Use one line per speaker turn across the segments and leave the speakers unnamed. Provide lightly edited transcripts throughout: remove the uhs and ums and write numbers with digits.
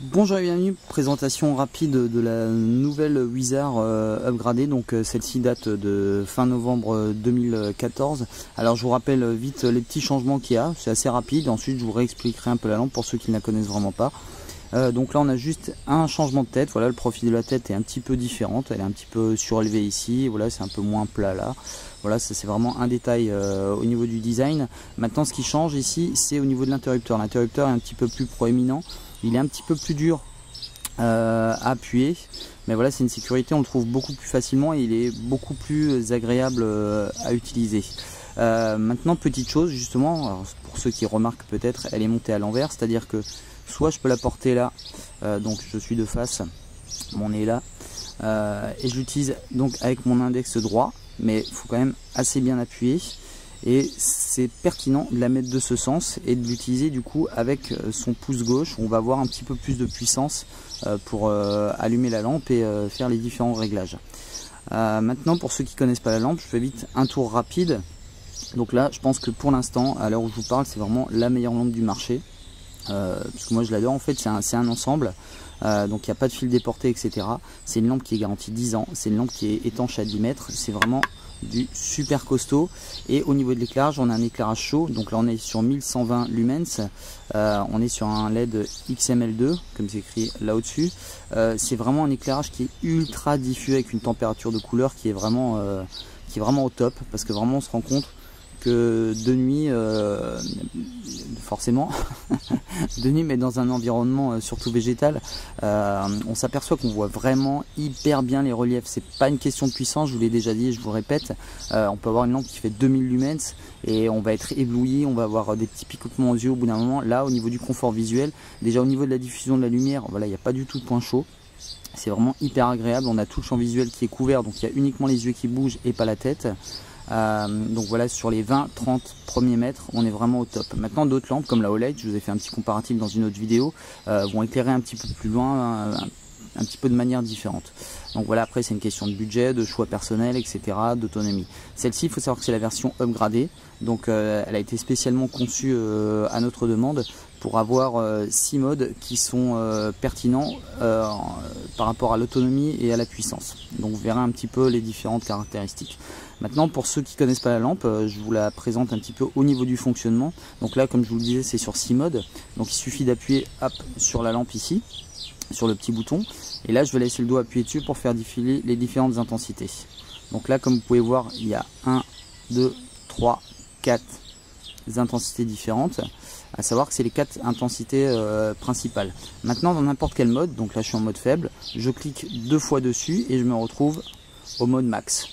Bonjour et bienvenue, présentation rapide de la nouvelle Wizard upgradée, donc celle-ci date de fin novembre 2014. Alors je vous rappelle vite les petits changements qu'il y a, c'est assez rapide, ensuite je vous réexpliquerai un peu la lampe pour ceux qui ne la connaissent vraiment pas. Donc là on a juste un changement de tête, voilà, le profil de la tête est un petit peu différent, elle est un petit peu surélevée ici, voilà, c'est un peu moins plat là. Voilà, ça c'est vraiment un détail au niveau du design. Maintenant ce qui change ici c'est au niveau de l'interrupteur. L'interrupteur est un petit peu plus proéminent, il est un petit peu plus dur à appuyer, mais voilà, c'est une sécurité, on le trouve beaucoup plus facilement et il est beaucoup plus agréable à utiliser. Maintenant, petite chose justement, alors, pour ceux qui remarquent peut-être, elle est montée à l'envers, c'est-à-dire que soit je peux la porter là, donc je suis de face, mon nez est là, et je l'utilise donc avec mon index droit, mais il faut quand même assez bien appuyer. Et c'est pertinent de la mettre de ce sens et de l'utiliser du coup avec son pouce gauche. On va avoir un petit peu plus de puissance pour allumer la lampe et faire les différents réglages. Maintenant, pour ceux qui ne connaissent pas la lampe, je fais vite un tour rapide. Donc là, je pense que pour l'instant, à l'heure où je vous parle, c'est vraiment la meilleure lampe du marché. Parce que moi je l'adore, en fait c'est un ensemble. Donc il n'y a pas de fil déporté, etc. C'est une lampe qui est garantie 10 ans. C'est une lampe qui est étanche à 10 mètres. C'est vraiment du super costaud. Et au niveau de l'éclairage, on a un éclairage chaud. Donc là on est sur 1120 lumens. On est sur un LED XML2 comme c'est écrit là au dessus. C'est vraiment un éclairage qui est ultra diffus avec une température de couleur qui est vraiment au top, parce que vraiment on se rend compte que de nuit, forcément de nuit, mais dans un environnement surtout végétal, on s'aperçoit qu'on voit vraiment hyper bien les reliefs. C'est pas une question de puissance, je vous l'ai déjà dit et je vous répète. On peut avoir une lampe qui fait 2000 lumens et on va être ébloui, on va avoir des petits picotements aux yeux au bout d'un moment. Là, au niveau du confort visuel, déjà au niveau de la diffusion de la lumière, voilà, il n'y a pas du tout de point chaud. C'est vraiment hyper agréable. On a tout le champ visuel qui est couvert, donc il y a uniquement les yeux qui bougent et pas la tête. Donc voilà, sur les 20-30 premiers mètres, on est vraiment au top. Maintenant, d'autres lampes comme la OLED, je vous ai fait un petit comparatif dans une autre vidéo, vont éclairer un petit peu plus loin, un petit peu de manière différente. Donc voilà, après c'est une question de budget, de choix personnel, etc., d'autonomie. Celle-ci, il faut savoir que c'est la version upgradée, donc elle a été spécialement conçue à notre demande pour avoir 6 modes qui sont pertinents par rapport à l'autonomie et à la puissance. Donc vous verrez un petit peu les différentes caractéristiques. Maintenant, pour ceux qui ne connaissent pas la lampe, je vous la présente un petit peu au niveau du fonctionnement. Donc là, comme je vous le disais, c'est sur 6 modes. Donc il suffit d'appuyer sur la lampe ici, sur le petit bouton. Et là, je vais laisser le doigt appuyer dessus pour faire défiler les différentes intensités. Donc là, comme vous pouvez voir, il y a 1, 2, 3, 4 intensités différentes. À savoir que c'est les 4 intensités principales. Maintenant, dans n'importe quel mode, donc là je suis en mode faible, je clique 2 fois dessus et je me retrouve au mode max.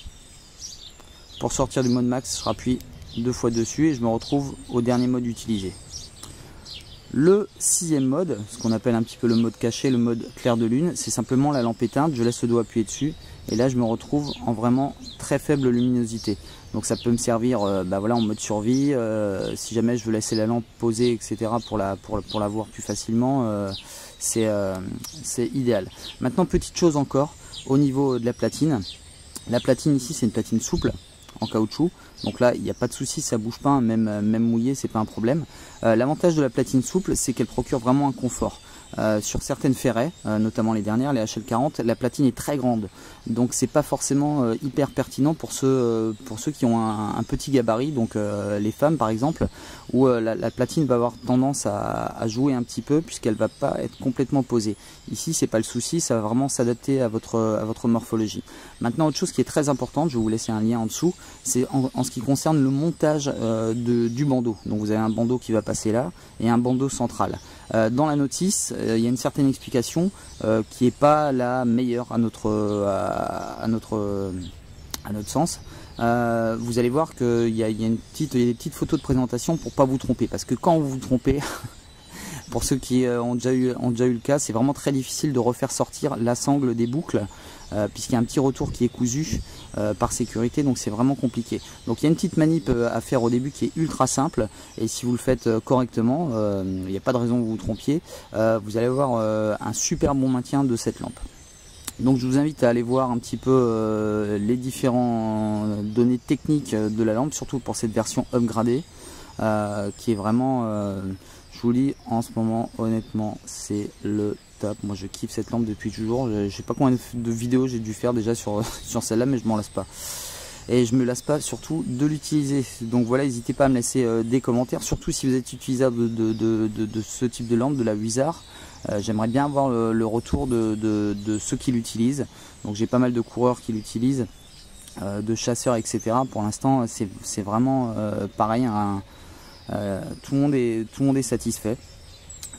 Pour sortir du mode max, je rappuie 2 fois dessus et je me retrouve au dernier mode utilisé. Le 6e mode, ce qu'on appelle un petit peu le mode caché, le mode clair de lune, c'est simplement la lampe éteinte, je laisse le doigt appuyer dessus et là je me retrouve en vraiment très faible luminosité. Donc ça peut me servir voilà, en mode survie, si jamais je veux laisser la lampe posée, etc. pour la voir plus facilement, c'est idéal. Maintenant, petite chose encore, au niveau de la platine. La platine ici c'est une platine souple en caoutchouc, donc là il n'y a pas de souci, ça bouge pas, même mouillé, c'est pas un problème. L'avantage de la platine souple, c'est qu'elle procure vraiment un confort. Sur certaines ferraies, notamment les dernières, les HL40, la platine est très grande, donc c'est pas forcément hyper pertinent pour ceux qui ont un petit gabarit, donc les femmes par exemple, où la platine va avoir tendance à jouer un petit peu puisqu'elle va pas être complètement posée. Ici c'est pas le souci, ça va vraiment s'adapter à votre morphologie. Maintenant, autre chose qui est très importante, je vais vous laisser un lien en dessous, c'est en ce qui concerne le montage du bandeau. Donc vous avez un bandeau qui va passer là et un bandeau central. Dans la notice, il y a une certaine explication qui n'est pas la meilleure à notre sens. Vous allez voir qu'il y a des petites photos de présentation pour pas vous tromper, parce que quand vous vous trompez, pour ceux qui ont déjà eu le cas, c'est vraiment très difficile de refaire sortir la sangle des boucles, puisqu'il y a un petit retour qui est cousu par sécurité, donc c'est vraiment compliqué. Donc il y a une petite manip à faire au début qui est ultra simple, et si vous le faites correctement, il n'y a pas de raison que vous vous trompiez, vous allez avoir un super bon maintien de cette lampe. Donc je vous invite à aller voir un petit peu les différentes données techniques de la lampe, surtout pour cette version upgradée, qui est vraiment, je vous le dis, en ce moment honnêtement c'est le top. Moi je kiffe cette lampe depuis toujours. Je sais pas combien de vidéos j'ai dû faire déjà sur, sur celle-là, mais je m'en lasse pas. Et je me lasse pas surtout de l'utiliser. Donc voilà, n'hésitez pas à me laisser des commentaires, surtout si vous êtes utilisateur de ce type de lampe, de la Huizar. J'aimerais bien avoir le retour de ceux qui l'utilisent. Donc j'ai pas mal de coureurs qui l'utilisent, de chasseurs, etc. Pour l'instant c'est vraiment pareil, hein, tout le monde est satisfait.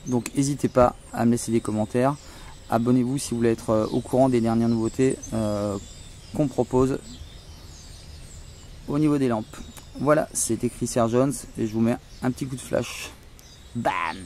Donc n'hésitez pas à me laisser des commentaires. Abonnez-vous si vous voulez être au courant des dernières nouveautés qu'on propose au niveau des lampes. Voilà, c'était Chris Jones et je vous mets un petit coup de flash. Bam!